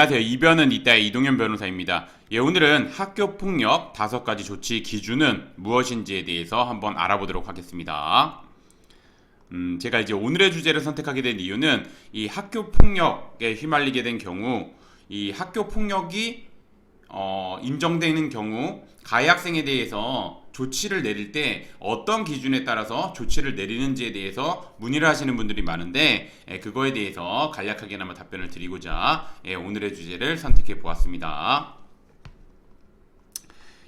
안녕하세요. 이변은 이따의 이동현 변호사입니다. 오늘은 학교폭력 5가지 조치 기준은 무엇인지에 대해서 한번 알아보도록 하겠습니다. 제가 이제 오늘의 주제를 선택하게 된 이유는 이 학교폭력에 휘말리게 된 경우, 이 학교폭력이 인정되는 경우 가해 학생에 대해서 조치를 내릴 때 어떤 기준에 따라서 조치를 내리는지에 대해서 문의를 하시는 분들이 많은데 그거에 대해서 간략하게나마 답변을 드리고자 오늘의 주제를 선택해 보았습니다.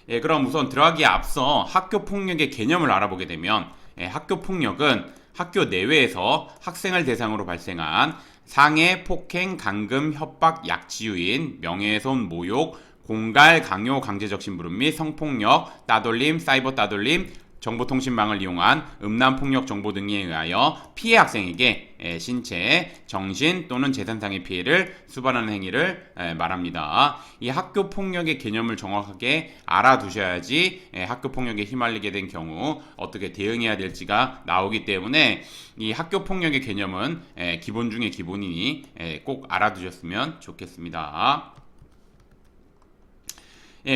그럼 우선 들어가기에 앞서 학교폭력의 개념을 알아보게 되면 학교폭력은 학교 내외에서 학생을 대상으로 발생한 상해, 폭행, 감금, 협박, 약취유인, 명예훼손, 모욕, 공갈, 강요, 강제적 심부름 및 성폭력, 따돌림, 사이버 따돌림, 정보통신망을 이용한 음란폭력 정보 등에 의하여 피해 학생에게 신체, 정신 또는 재산상의 피해를 수반하는 행위를 말합니다. 이 학교폭력의 개념을 정확하게 알아두셔야지 학교폭력에 휘말리게 된 경우 어떻게 대응해야 될지가 나오기 때문에 이 학교폭력의 개념은 기본 중에 기본이니 꼭 알아두셨으면 좋겠습니다.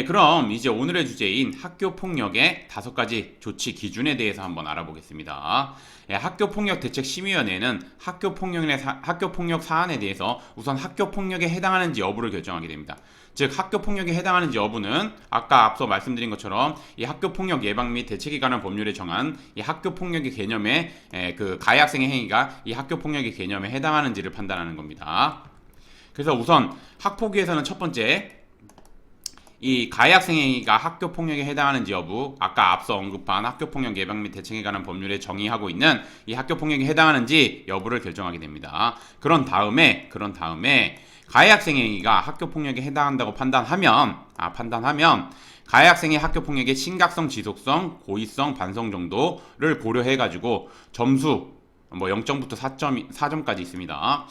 그럼 이제 오늘의 주제인 학교폭력의 5가지 조치 기준에 대해서 한번 알아보겠습니다. 학교폭력대책심의위원회는 학교폭력 사안에 대해서 우선 학교폭력에 해당하는지 여부를 결정하게 됩니다. 즉 학교폭력에 해당하는지 여부는 아까 앞서 말씀드린 것처럼 이 학교폭력 예방 및 대책에 관한 법률에 정한 이 학교폭력의 개념에 그 가해 학생의 행위가 이 학교폭력의 개념에 해당하는지를 판단하는 겁니다. 그래서 우선 학폭위에서는 첫 번째 이 가해 학생 행위가 학교폭력에 해당하는지 여부, 아까 앞서 언급한 학교폭력 예방 및 대책에 관한 법률에 정의하고 있는 이 학교폭력에 해당하는지 여부를 결정하게 됩니다. 그런 다음에 가해 학생 행위가 학교폭력에 해당한다고 판단하면 가해 학생의 학교폭력의 심각성, 지속성, 고의성, 반성 정도를 고려해가지고 점수 0점부터 4점까지 있습니다.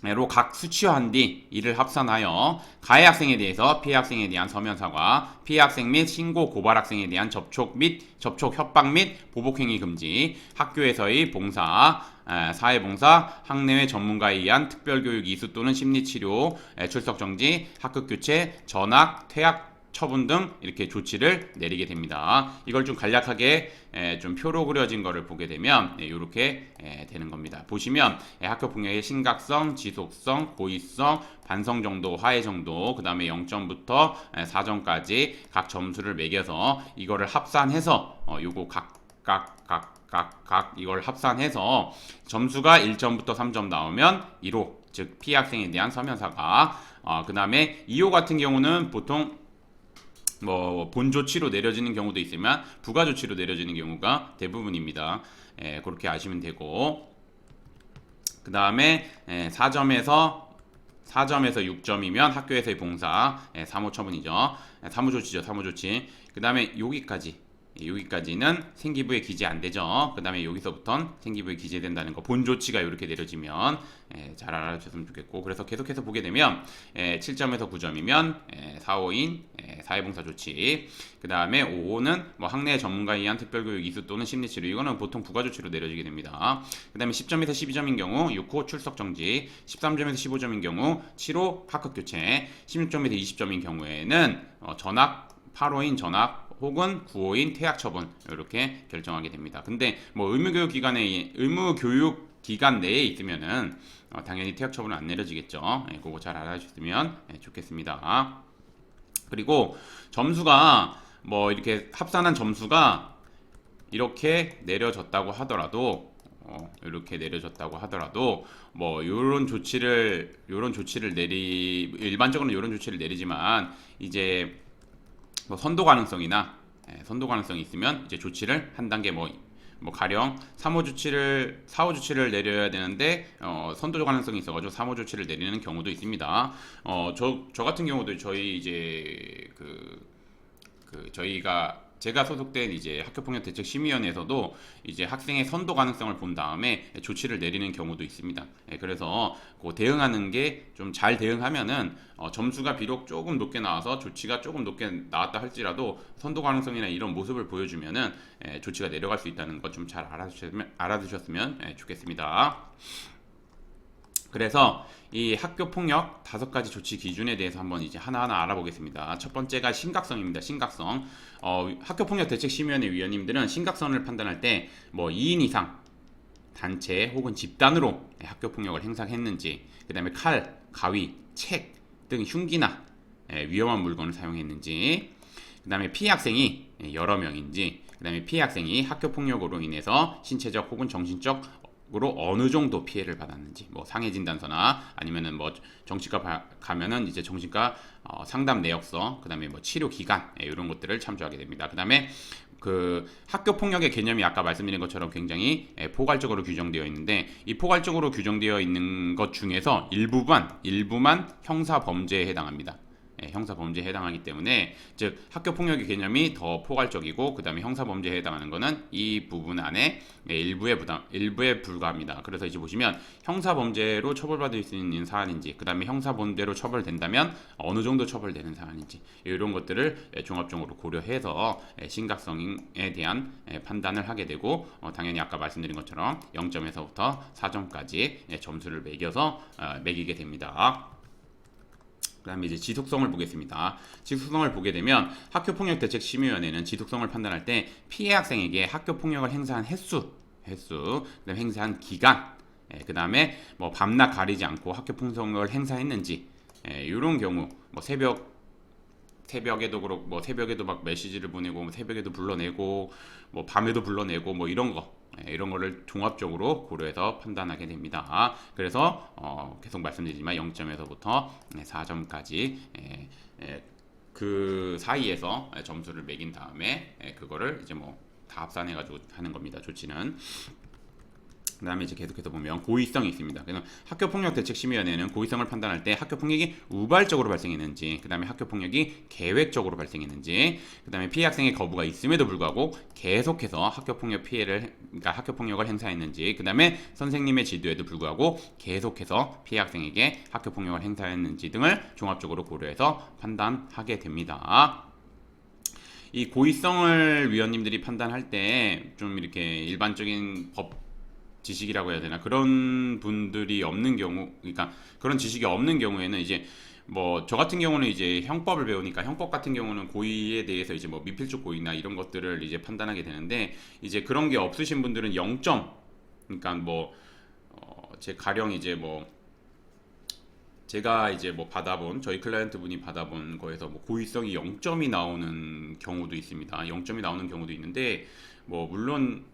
로 각 수치화한 뒤 이를 합산하여 가해 학생에 대해서 피해 학생에 대한 서면 사과, 피해 학생 및 신고 고발 학생에 대한 접촉 협박 및 보복 행위 금지, 학교에서의 봉사, 사회봉사, 학내외 전문가에 의한 특별교육 이수 또는 심리치료, 출석 정지, 학급 교체, 전학, 퇴학 처분 등 이렇게 조치를 내리게 됩니다. 이걸 좀 간략하게 좀 표로 그려진 거를 보게 되면 이렇게 되는 겁니다. 보시면 학교폭력의 심각성, 지속성, 고의성, 반성 정도, 화해 정도, 그 다음에 0점부터 4점까지 각 점수를 매겨서 이거를 합산해서 요거 각 이걸 합산해서 점수가 1점부터 3점 나오면 1호, 즉 피해 학생에 대한 서면 사과. 그 다음에 2호 같은 경우는 보통 본 조치로 내려지는 경우도 있으면 부가 조치로 내려지는 경우가 대부분입니다. 그렇게 아시면 되고, 그 다음에 4점에서 6점이면 학교에서의 봉사, 사무 처분이죠. 사무 조치죠, 사무 조치. 그 다음에 여기까지는 생기부에 기재 안 되죠. 그 다음에 여기서부터는 생기부에 기재된다는 거, 본 조치가 이렇게 내려지면 잘 알아주셨으면 좋겠고, 그래서 계속해서 보게 되면 7점에서 9점이면 4, 5인 사회봉사 조치, 그 다음에 5호는 학내 전문가에 의한 특별교육 이수 또는 심리치료, 이거는 보통 부가조치로 내려지게 됩니다. 그 다음에 10점에서 12점인 경우 6호 출석정지, 13점에서 15점인 경우 7호 학급교체, 16점에서 20점인 경우에는 전학, 8호인 전학 혹은 9호인 퇴학 처분, 이렇게 결정하게 됩니다. 근데 의무교육 기간 내에 있으면은 당연히 퇴학 처분은 안 내려지겠죠. 그거 잘 알아주셨으면 좋겠습니다. 그리고 점수가 이렇게 합산한 점수가 이렇게 내려졌다고 하더라도 요런 조치를 일반적으로는 요런 조치를 내리지만 이제 선도 가능성이 있으면 이제 조치를 한 단계 가령 4호 조치를 내려야 되는데 선도 가능성이 있어가지고 3호 조치를 내리는 경우도 있습니다. 저 같은 경우도 제가 소속된 이제 학교폭력대책심의위원회에서도 이제 학생의 선도 가능성을 본 다음에 조치를 내리는 경우도 있습니다. 그래서 그 대응하는 게 좀 잘 대응하면은 점수가 비록 조금 높게 나와서 조치가 조금 높게 나왔다 할지라도 선도 가능성이나 이런 모습을 보여주면은 조치가 내려갈 수 있다는 것 좀 잘 알아두셨으면 좋겠습니다. 그래서 이 학교 폭력 5가지 조치 기준에 대해서 한번 이제 하나하나 알아보겠습니다. 첫 번째가 심각성입니다. 심각성. 학교 폭력 대책 심의위원회 위원님들은 심각성을 판단할 때 뭐 2인 이상 단체 혹은 집단으로 학교 폭력을 행사했는지, 그다음에 칼, 가위, 책 등 흉기나 위험한 물건을 사용했는지, 그다음에 피해 학생이 여러 명인지, 그다음에 피해 학생이 학교 폭력으로 인해서 신체적 혹은 정신적으로 어느 정도 피해를 받았는지, 뭐 상해 진단서나 아니면은 뭐 정신과 가면은 이제 정신과 상담 내역서, 그다음에 뭐 치료 기간 이런 것들을 참조하게 됩니다. 그다음에 그 학교 폭력의 개념이 아까 말씀드린 것처럼 굉장히 포괄적으로 규정되어 있는데, 이 포괄적으로 규정되어 있는 것 중에서 일부만 형사 범죄에 해당합니다. 형사 범죄에 해당하기 때문에, 즉 학교 폭력의 개념이 더 포괄적이고 그다음에 형사 범죄에 해당하는 것은 이 부분 안에 일부에 불과합니다. 그래서 이제 보시면 형사 범죄로 처벌받을 수 있는 사안인지, 그다음에 형사 범죄로 처벌된다면 어느 정도 처벌되는 사안인지, 이런 것들을 종합적으로 고려해서 심각성에 대한 판단을 하게 되고, 당연히 아까 말씀드린 것처럼 0점에서부터 4점까지 점수를 매기게 됩니다. 그 다음에 이제 지속성을 보겠습니다. 지속성을 보게 되면 학교폭력대책심의위원회는 지속성을 판단할 때 피해 학생에게 학교폭력을 행사한 횟수, 그다음에 행사한 기간, 그 다음에 뭐 밤낮 가리지 않고 학교폭력을 행사했는지, 이런 경우 뭐 새벽에도 그렇고, 뭐 새벽에도 막 메시지를 보내고, 뭐 새벽에도 불러내고, 뭐 밤에도 불러내고, 뭐 이런 거를 종합적으로 고려해서 판단하게 됩니다. 그래서 계속 말씀드리지만 0점에서부터 4점까지 그 사이에서 점수를 매긴 다음에 그거를 이제 뭐 다 합산해가지고 하는 겁니다. 조치는. 그 다음에 이제 계속해서 보면 고의성이 있습니다. 그래서 학교폭력대책심의위원회는 고의성을 판단할 때 학교폭력이 우발적으로 발생했는지, 그 다음에 학교폭력이 계획적으로 발생했는지, 그 다음에 피해 학생의 거부가 있음에도 불구하고 계속해서 학교폭력을 행사했는지, 그 다음에 선생님의 지도에도 불구하고 계속해서 피해 학생에게 학교폭력을 행사했는지 등을 종합적으로 고려해서 판단하게 됩니다. 이 고의성을 위원님들이 판단할 때 좀 이렇게 일반적인 법 지식이라고 해야 되나, 그런 분들이 없는 경우, 그러니까 그런 지식이 없는 경우에는 이제 뭐 저 같은 경우는 이제 형법을 배우니까, 형법 같은 경우는 고의에 대해서 이제 뭐 미필적 고의나 이런 것들을 이제 판단하게 되는데, 이제 그런 게 없으신 분들은 0점, 그러니까 뭐 제 가령 이제 뭐 제가 이제 뭐 저희 클라이언트 분이 받아본 거에서 뭐 고의성이 0점이 나오는 경우도 있습니다. 0점이 나오는 경우도 있는데, 뭐 물론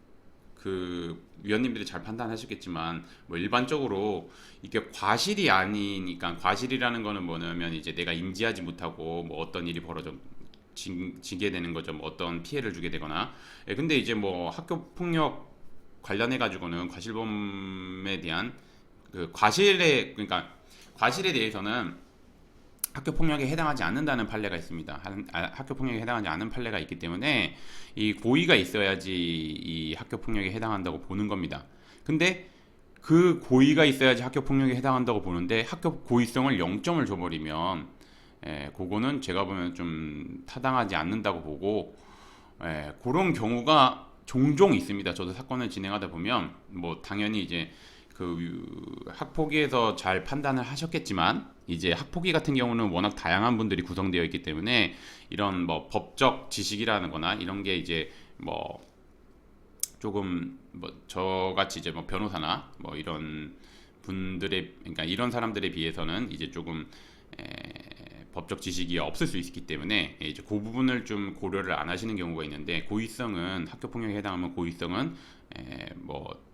그 위원님들이 잘 판단하셨겠지만, 뭐 일반적으로 이게 과실이 아니니까, 과실이라는 거는 뭐냐면 이제 내가 인지하지 못하고 뭐 어떤 일이 지게 되는 거죠. 뭐 어떤 피해를 주게 되거나. 근데 이제 뭐 학교 폭력 관련해 가지고는 과실범에 대한 그 그러니까 과실에 대해서는 학교 폭력에 해당하지 않는다는 판례가 있습니다. 학교 폭력에 해당하지 않은 판례가 있기 때문에 이 고의가 있어야지 이 학교 폭력에 해당한다고 보는 겁니다. 근데 그 고의가 있어야지 학교 폭력에 해당한다고 보는데 학교 고의성을 0점을 줘버리면 그거는 제가 보면 좀 타당하지 않는다고 보고, 그런 경우가 종종 있습니다. 저도 사건을 진행하다 보면 뭐 당연히 이제 그 학폭위에서 잘 판단을 하셨겠지만, 이제 학폭위 같은 경우는 워낙 다양한 분들이 구성되어 있기 때문에 이런 뭐 법적 지식이라는 거나 이런 게 이제 뭐 조금 뭐 저같이 이제 뭐 변호사나 뭐 이런 그러니까 이런 사람들에 비해서는 이제 조금 법적 지식이 없을 수 있기 때문에 이제 그 부분을 좀 고려를 안 하시는 경우가 있는데, 고의성은 학교 폭력에 해당하면 고의성은 뭐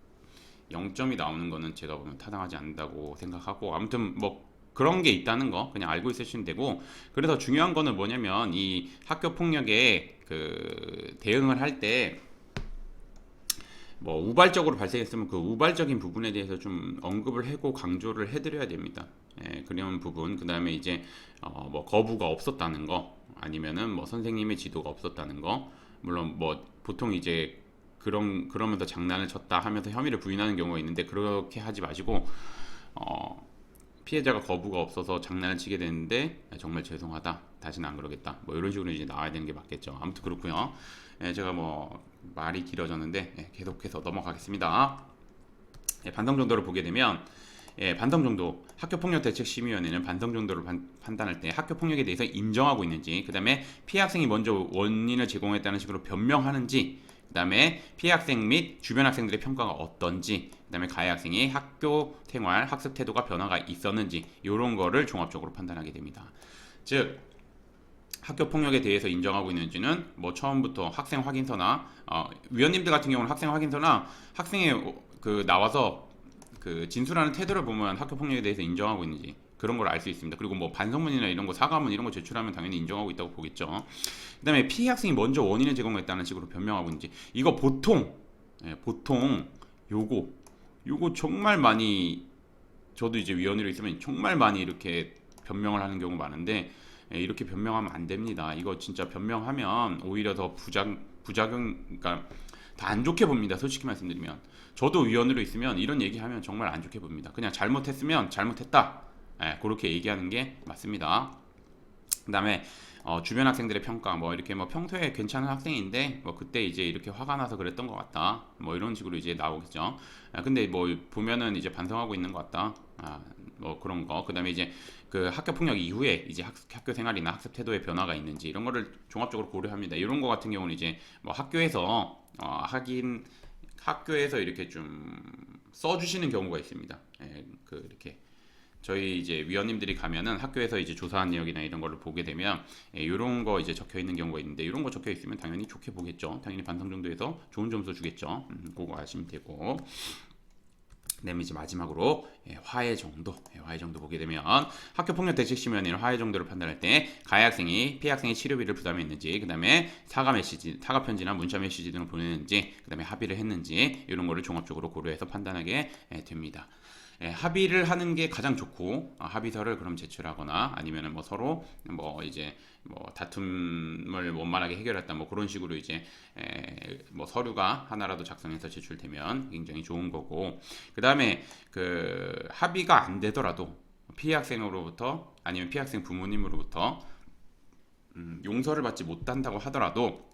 0점이 나오는 거는 제가 보면 타당하지 않는다고 생각하고, 아무튼 뭐 그런 게 있다는 거 그냥 알고 있으시면 되고, 그래서 중요한 거는 뭐냐면 이 학교 폭력에 그 대응을 할 때 뭐 우발적으로 발생했으면 그 우발적인 부분에 대해서 좀 언급을 하고 강조를 해드려야 됩니다. 그런 부분, 그 다음에 이제 뭐 거부가 없었다는 거, 아니면은 뭐 선생님의 지도가 없었다는 거, 물론 뭐 보통 이제 그러면서 장난을 쳤다 하면서 혐의를 부인하는 경우가 있는데, 그렇게 하지 마시고 피해자가 거부가 없어서 장난을 치게 되는데 정말 죄송하다, 다시는 안 그러겠다, 뭐 이런 식으로 이제 나와야 되는 게 맞겠죠. 아무튼 그렇고요. 제가 뭐 말이 길어졌는데 계속해서 넘어가겠습니다. 반성 정도를 보게 되면 반성 정도, 학교폭력대책심의위원회는 반성 정도를 판단할 때 학교폭력에 대해서 인정하고 있는지, 그 다음에 피해 학생이 먼저 원인을 제공했다는 식으로 변명하는지, 그 다음에 피해 학생 및 주변 학생들의 평가가 어떤지, 그 다음에 가해 학생이 학교 생활, 학습 태도가 변화가 있었는지, 이런 거를 종합적으로 판단하게 됩니다. 즉, 학교 폭력에 대해서 인정하고 있는지는 뭐 처음부터 학생 확인서나 위원님들 같은 경우는 학생 확인서나 학생의 그 나와서 그 진술하는 태도를 보면 학교 폭력에 대해서 인정하고 있는지 그런 걸 알 수 있습니다. 그리고 뭐 반성문이나 이런 거, 사과문 이런 거 제출하면 당연히 인정하고 있다고 보겠죠. 그다음에 피해 학생이 먼저 원인을 제공했다는 식으로 변명하고 있는지, 이거 보통 요거 정말 많이, 저도 이제 위원으로 있으면 정말 많이 이렇게 변명을 하는 경우 많은데, 이렇게 변명하면 안 됩니다. 이거 진짜 변명하면 오히려 더 부작용, 그러니까 더 안 좋게 봅니다. 솔직히 말씀드리면 저도 위원으로 있으면 이런 얘기하면 정말 안 좋게 봅니다. 그냥 잘못했으면 잘못했다, 그렇게 얘기하는 게 맞습니다. 그다음에 주변 학생들의 평가, 뭐 이렇게 뭐 평소에 괜찮은 학생인데 뭐 그때 이제 이렇게 화가 나서 그랬던 것 같다, 뭐 이런 식으로 이제 나오겠죠. 근데 뭐 보면은 이제 반성하고 있는 것 같다, 뭐 그런 거. 그다음에 이제 그 학교 폭력 이후에 이제 학교 생활이나 학습 태도의 변화가 있는지 이런 거를 종합적으로 고려합니다. 이런 거 같은 경우는 이제 뭐 학교에서 학교에서 이렇게 좀 써주시는 경우가 있습니다. 그 이렇게 저희 이제 위원님들이 가면은 학교에서 이제 조사한 내역이나 이런 거를 보게 되면 이런 거 이제 적혀 있는 경우가 있는데, 이런 거 적혀 있으면 당연히 좋게 보겠죠. 당연히 반성 정도에서 좋은 점수 주겠죠. 그거 아시면 되고. 그다음에 이제 마지막으로 화해 정도 보게 되면 학교폭력대책심의위원회는 화해 정도를 판단할 때 가해 학생이 피해 학생의 치료비를 부담했는지, 그다음에 사과 메시지, 사과 편지나 문자 메시지 등을 보냈는지, 그다음에 합의를 했는지, 이런 거를 종합적으로 고려해서 판단하게 됩니다. 합의를 하는 게 가장 좋고, 합의서를 그럼 제출하거나 아니면은 뭐 서로 뭐 이제 뭐 다툼을 원만하게 해결했다, 뭐 그런 식으로 이제 뭐 서류가 하나라도 작성해서 제출되면 굉장히 좋은 거고, 그 다음에 그 합의가 안 되더라도 피해 학생으로부터 아니면 피해 학생 부모님으로부터 용서를 받지 못한다고 하더라도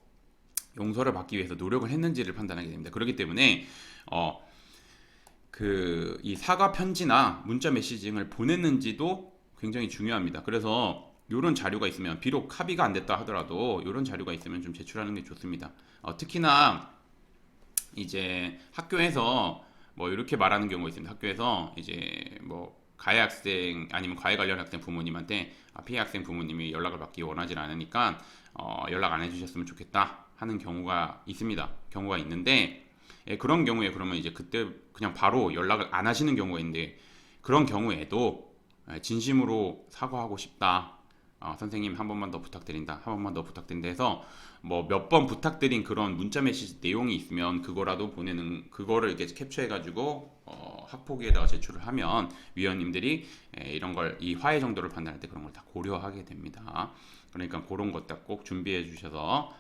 용서를 받기 위해서 노력을 했는지를 판단하게 됩니다. 그렇기 때문에 이 사과 편지나 문자 메시지 등을 보냈는지도 굉장히 중요합니다. 그래서 이런 자료가 있으면, 비록 합의가 안 됐다 하더라도 이런 자료가 있으면 좀 제출하는 게 좋습니다. 특히나 이제 학교에서 뭐 이렇게 말하는 경우가 있습니다. 학교에서 이제 뭐 가해 학생 아니면 가해 관련 학생 부모님한테 피해 학생 부모님이 연락을 받기 원하지 않으니까 연락 안 해주셨으면 좋겠다 하는 경우가 있습니다. 경우가 있는데, 그런 경우에 그러면 이제 그때 그냥 바로 연락을 안 하시는 경우가 있는데, 그런 경우에도 진심으로 사과하고 싶다, 선생님 한 번만 더 부탁드린다, 한 번만 더 부탁드린다 해서 뭐 몇 번 부탁드린 그런 문자 메시지 내용이 있으면 그거라도 보내는, 그거를 이렇게 캡처해가지고 학폭위에다가 제출을 하면 위원님들이 이런 걸, 이 화해 정도를 판단할 때 그런 걸 다 고려하게 됩니다. 그러니까 그런 것들 꼭 준비해 주셔서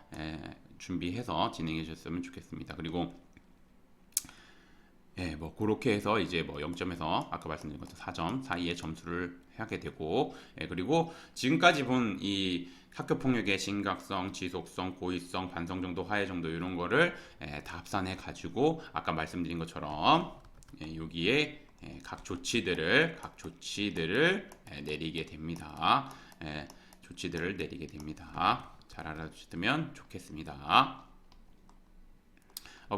준비해서 진행해 주셨으면 좋겠습니다. 그리고 뭐 그렇게 해서 이제 뭐 0점에서 아까 말씀드린 것처럼 4점 사이에 점수를 하게 되고, 그리고 지금까지 본 이 학교 폭력의 심각성, 지속성, 고의성, 반성 정도, 화해 정도 이런 거를 다 합산해 가지고 아까 말씀드린 것처럼 여기에 각 조치들을 내리게 됩니다. 조치들을 내리게 됩니다. 잘 알아주시면 좋겠습니다.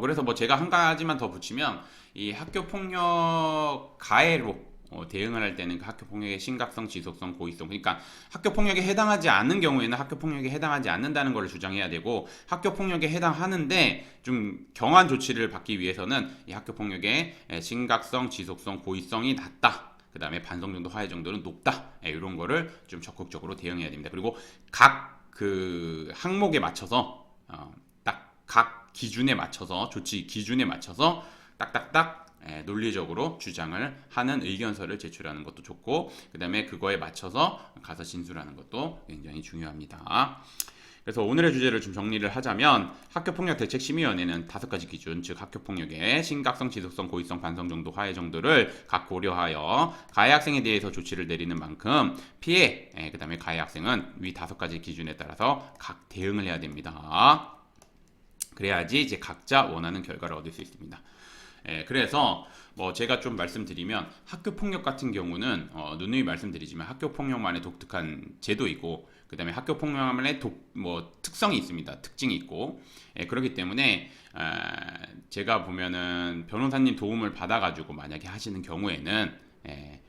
그래서 뭐 제가 한 가지만 더 붙이면, 이 학교 폭력 가해로 대응을 할 때는 그 학교 폭력의 심각성, 지속성, 고의성, 그러니까 학교 폭력에 해당하지 않는 경우에는 학교 폭력에 해당하지 않는다는 것을 주장해야 되고, 학교 폭력에 해당하는데 좀 경한 조치를 받기 위해서는 이 학교 폭력의 심각성, 지속성, 고의성이 낮다, 그 다음에 반성 정도, 화해 정도는 높다, 이런 거를 좀 적극적으로 대응해야 됩니다. 그리고 각 그 항목에 맞춰서 딱 각 기준에 맞춰서, 조치 기준에 맞춰서 딱딱딱 논리적으로 주장을 하는 의견서를 제출하는 것도 좋고, 그 다음에 그거에 맞춰서 가서 진술하는 것도 굉장히 중요합니다. 그래서 오늘의 주제를 좀 정리를 하자면, 학교폭력대책심의위원회는 5가지 기준, 즉 학교폭력의 심각성, 지속성, 고의성, 반성 정도, 화해 정도를 각 고려하여 가해 학생에 대해서 조치를 내리는 만큼 피해, 그 다음에 가해 학생은 위 5가지 기준에 따라서 각 대응을 해야 됩니다. 그래야지 이제 각자 원하는 결과를 얻을 수 있습니다. 그래서 뭐 제가 좀 말씀드리면 학교 폭력 같은 경우는 누누이 말씀드리지만 학교 폭력만의 독특한 제도이고 그다음에 학교 폭력만의 뭐 특성이 있습니다. 특징이 있고 그렇기 때문에 제가 보면은 변호사님 도움을 받아가지고 만약에 하시는 경우에는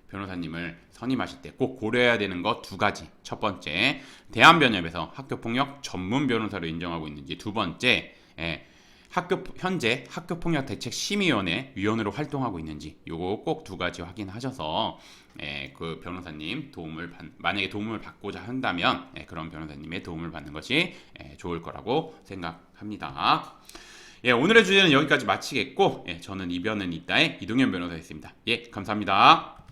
변호사님을 선임하실 때 꼭 고려해야 되는 것 두 가지. 첫 번째, 대한변협에서 학교폭력 전문 변호사로 인정하고 있는지. 두 번째, 현재 학교폭력대책심의위원회 위원으로 활동하고 있는지. 요거 꼭 두 가지 확인하셔서 그 변호사님 만약에 도움을 받고자 한다면 그런 변호사님의 도움을 받는 것이 좋을 거라고 생각합니다. 오늘의 주제는 여기까지 마치겠고 저는 이변은 이따의 이동현 변호사였습니다. 감사합니다.